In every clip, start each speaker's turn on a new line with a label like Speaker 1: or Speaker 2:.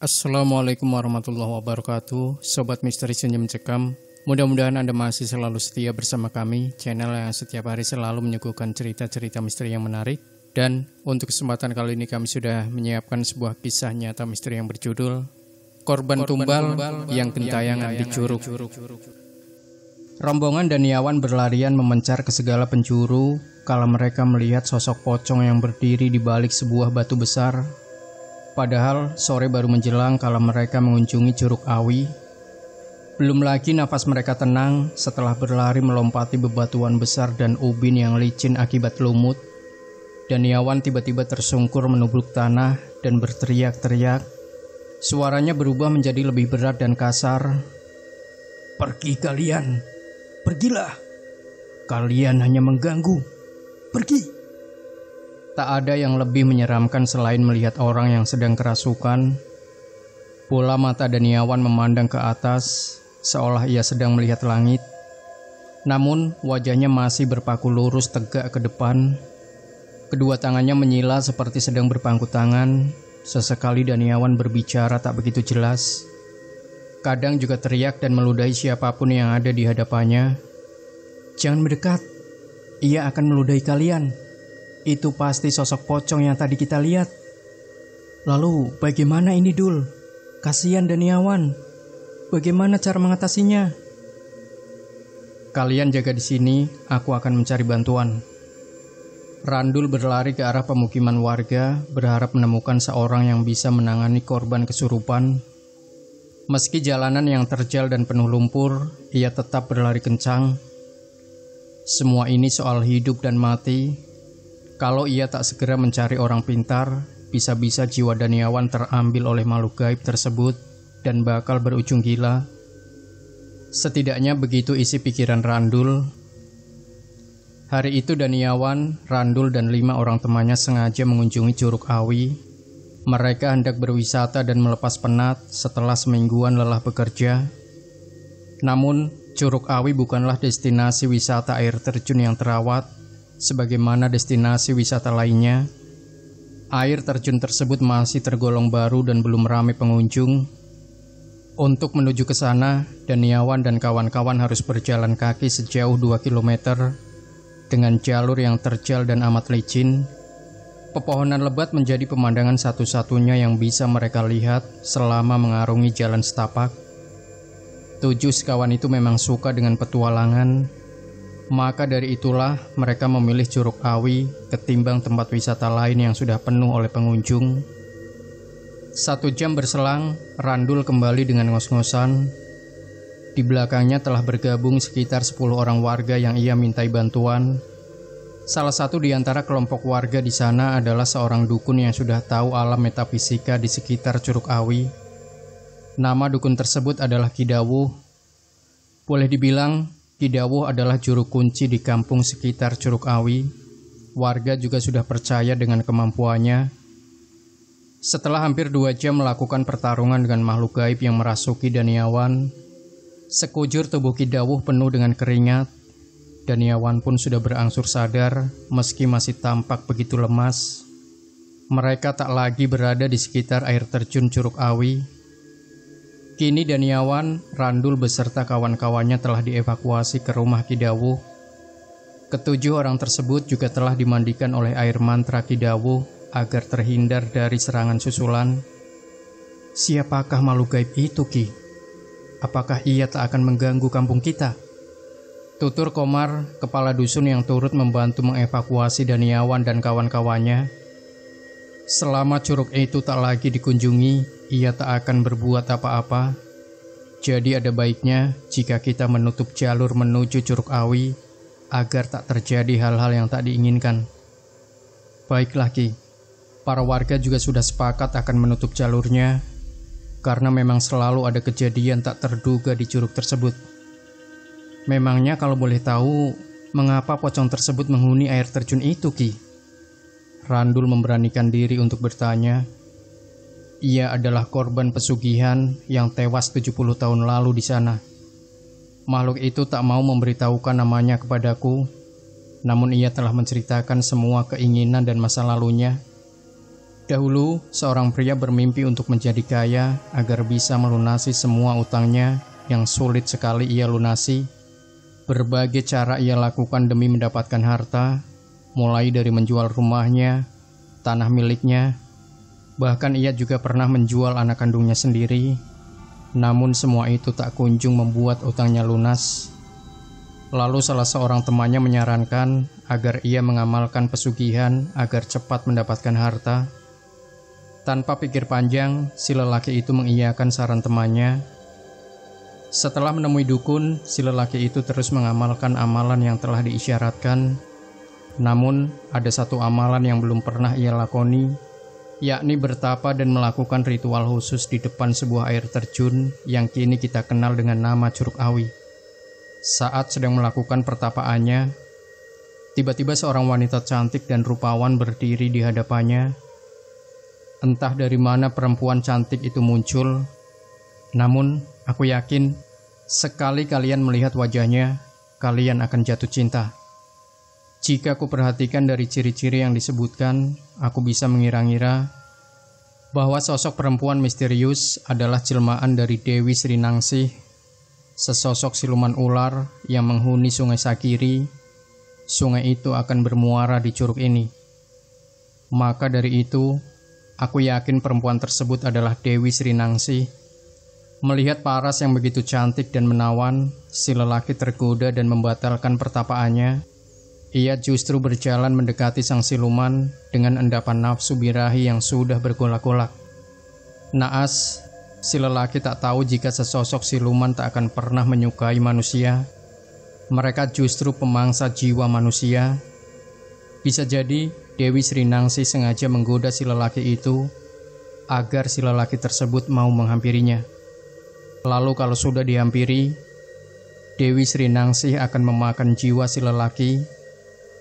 Speaker 1: Assalamualaikum warahmatullahi wabarakatuh. Sobat Misteri Senyum Cekam, mudah-mudahan Anda masih selalu setia bersama kami, channel yang setiap hari selalu menyuguhkan cerita-cerita misteri yang menarik. Dan untuk kesempatan kali ini kami sudah menyiapkan sebuah kisah nyata misteri yang berjudul Korban Tumbal yang Gentayangan di Curug. Rombongan Daniawan berlarian memencar ke segala penjuru kala mereka melihat sosok pocong yang berdiri di balik sebuah batu besar. Padahal sore baru menjelang kala mereka mengunjungi Curug Awi. Belum lagi nafas mereka tenang setelah berlari melompati bebatuan besar dan ubin yang licin akibat lumut. Daniawan tiba-tiba tersungkur menubruk tanah dan berteriak-teriak. Suaranya berubah menjadi lebih berat dan kasar. "Pergi kalian, pergilah. Kalian hanya mengganggu. Pergi." Tak ada yang lebih menyeramkan selain melihat orang yang sedang kerasukan. Bola mata Daniawan memandang ke atas, seolah ia sedang melihat langit. Namun wajahnya masih berpaku lurus tegak ke depan. Kedua tangannya menyila seperti sedang berpangku tangan. Sesekali Daniawan berbicara tak begitu jelas. Kadang juga teriak dan meludahi siapapun yang ada di hadapannya. "Jangan mendekat, ia akan meludahi kalian. Itu pasti sosok pocong yang tadi kita lihat." "Lalu bagaimana ini, Dul? Kasihan Daniawan. Bagaimana cara mengatasinya?" "Kalian jaga di sini, aku akan mencari bantuan." Randul berlari ke arah pemukiman warga, berharap menemukan seorang yang bisa menangani korban kesurupan. Meski jalanan yang terjal dan penuh lumpur, ia tetap berlari kencang. Semua ini soal hidup dan mati. Kalau ia tak segera mencari orang pintar, bisa-bisa jiwa Daniawan terambil oleh makhluk gaib tersebut dan bakal berujung gila. Setidaknya begitu isi pikiran Randul. Hari itu Daniawan, Randul dan 5 orang temannya sengaja mengunjungi Curug Awi. Mereka hendak berwisata dan melepas penat setelah semingguan lelah bekerja. Namun, Curug Awi bukanlah destinasi wisata air terjun yang terawat sebagaimana destinasi wisata lainnya. Air terjun tersebut masih tergolong baru dan belum ramai pengunjung. Untuk menuju ke sana, Daniawan dan kawan-kawan harus berjalan kaki sejauh 2 km dengan jalur yang terjal dan amat licin. Pepohonan lebat menjadi pemandangan satu-satunya yang bisa mereka lihat selama mengarungi jalan setapak. 7 sekawan itu memang suka dengan petualangan. Maka dari itulah mereka memilih Curug Awi ketimbang tempat wisata lain yang sudah penuh oleh pengunjung. 1 jam berselang, Randul kembali dengan ngos-ngosan. Di belakangnya telah bergabung sekitar 10 orang warga yang ia mintai bantuan. Salah satu di antara kelompok warga di sana adalah seorang dukun yang sudah tahu alam metafisika di sekitar Curug Awi. Nama dukun tersebut adalah Ki Dawuh. Boleh dibilang Ki Dawuh adalah juru kunci di kampung sekitar Curug Awi. Warga juga sudah percaya dengan kemampuannya. Setelah hampir 2 jam melakukan pertarungan dengan makhluk gaib yang merasuki Daniawan, sekujur tubuh Ki Dawuh penuh dengan keringat. Daniawan pun sudah berangsur sadar meski masih tampak begitu lemas. Mereka tak lagi berada di sekitar air terjun Curug Awi. Kini Daniawan, Randul beserta kawan-kawannya telah dievakuasi ke rumah Ki Dawuh. Ke-7 orang tersebut juga telah dimandikan oleh air mantra Ki Dawuh agar terhindar dari serangan susulan. Siapakah makhluk gaib itu, Ki? Apakah ia tak akan mengganggu kampung kita? Tutur Komar, kepala dusun yang turut membantu mengevakuasi Daniawan dan kawan-kawannya. Selama curug itu tak lagi dikunjungi, ia tak akan berbuat apa-apa. Jadi ada baiknya jika kita menutup jalur menuju Curug Awi agar tak terjadi hal-hal yang tak diinginkan. Baiklah Ki, para warga juga sudah sepakat akan menutup jalurnya karena memang selalu ada kejadian tak terduga di curug tersebut. Memangnya kalau boleh tahu, mengapa pocong tersebut menghuni air terjun itu, Ki? Randul memberanikan diri untuk bertanya. Ia adalah korban pesugihan yang tewas 70 tahun lalu di sana. Makhluk itu tak mau memberitahukan namanya kepadaku, namun ia telah menceritakan semua keinginan dan masa lalunya. Dahulu, seorang pria bermimpi untuk menjadi kaya agar bisa melunasi semua utangnya yang sulit sekali ia lunasi. Berbagai cara ia lakukan demi mendapatkan harta, mulai dari menjual rumahnya, tanah miliknya, bahkan ia juga pernah menjual anak kandungnya sendiri. Namun semua itu tak kunjung membuat utangnya lunas. Lalu salah seorang temannya menyarankan agar ia mengamalkan pesugihan agar cepat mendapatkan harta. Tanpa pikir panjang, si lelaki itu mengiyakan saran temannya. Setelah menemui dukun, si lelaki itu terus mengamalkan amalan yang telah diisyaratkan. Namun, ada satu amalan yang belum pernah ia lakoni, yakni bertapa dan melakukan ritual khusus di depan sebuah air terjun yang kini kita kenal dengan nama Curug Awi. Saat sedang melakukan pertapaannya, tiba-tiba seorang wanita cantik dan rupawan berdiri di hadapannya. Entah dari mana perempuan cantik itu muncul, namun aku yakin sekali kalian melihat wajahnya, kalian akan jatuh cinta. Jika aku perhatikan dari ciri-ciri yang disebutkan, aku bisa mengira-ngira bahwa sosok perempuan misterius adalah jelmaan dari Dewi Sri Ningsih, sesosok siluman ular yang menghuni Sungai Sakiri. Sungai itu akan bermuara di curug ini. Maka dari itu, aku yakin perempuan tersebut adalah Dewi Sri Ningsih. Melihat paras yang begitu cantik dan menawan, si lelaki tergoda dan membatalkan pertapaannya. Ia justru berjalan mendekati sang siluman dengan endapan nafsu birahi yang sudah bergolak-golak. Naas, si lelaki tak tahu jika sesosok siluman tak akan pernah menyukai manusia. Mereka justru pemangsa jiwa manusia. Bisa jadi Dewi Sri Ningsih sengaja menggoda si lelaki itu agar si lelaki tersebut mau menghampirinya. Lalu kalau sudah dihampiri, Dewi Sri Ningsih akan memakan jiwa si lelaki.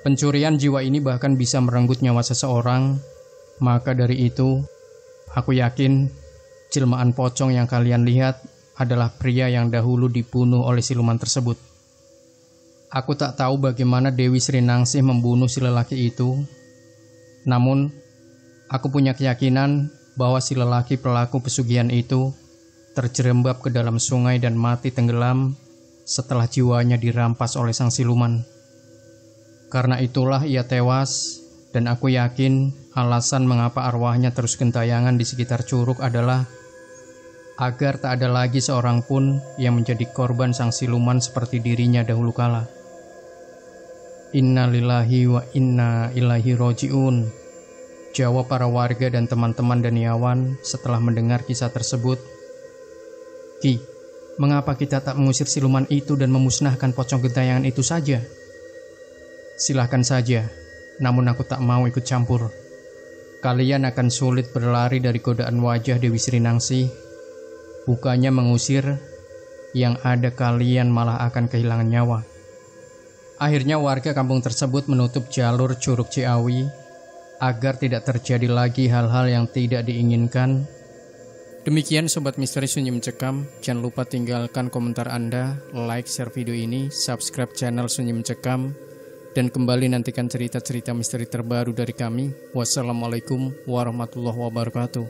Speaker 1: Pencurian jiwa ini bahkan bisa merenggut nyawa seseorang. Maka dari itu, aku yakin jelmaan pocong yang kalian lihat adalah pria yang dahulu dibunuh oleh siluman tersebut. Aku tak tahu bagaimana Dewi Sri Ningsih membunuh si lelaki itu. Namun, aku punya keyakinan bahwa si lelaki pelaku pesugihan itu terjerembab ke dalam sungai dan mati tenggelam setelah jiwanya dirampas oleh sang siluman. Karena itulah ia tewas, dan aku yakin alasan mengapa arwahnya terus gentayangan di sekitar curug adalah agar tak ada lagi seorang pun yang menjadi korban sang siluman seperti dirinya dahulu kala. Inna lillahi wa inna ilaihi roji'un, jawab para warga dan teman-teman Daniawan setelah mendengar kisah tersebut. Ki, mengapa kita tak mengusir siluman itu dan memusnahkan pocong gentayangan itu saja? Silahkan saja, namun aku tak mau ikut campur. Kalian akan sulit berlari dari godaan wajah Dewi Sri Ningsih. Bukannya mengusir, yang ada kalian malah akan kehilangan nyawa. Akhirnya warga kampung tersebut menutup jalur Curug Ciawi agar tidak terjadi lagi hal-hal yang tidak diinginkan. Demikian Sobat Misteri Sunyi Mencekam. Jangan lupa tinggalkan komentar Anda, like, share video ini, subscribe channel Sunyi Mencekam, dan kembali nantikan cerita-cerita misteri terbaru dari kami. Wassalamualaikum warahmatullahi wabarakatuh.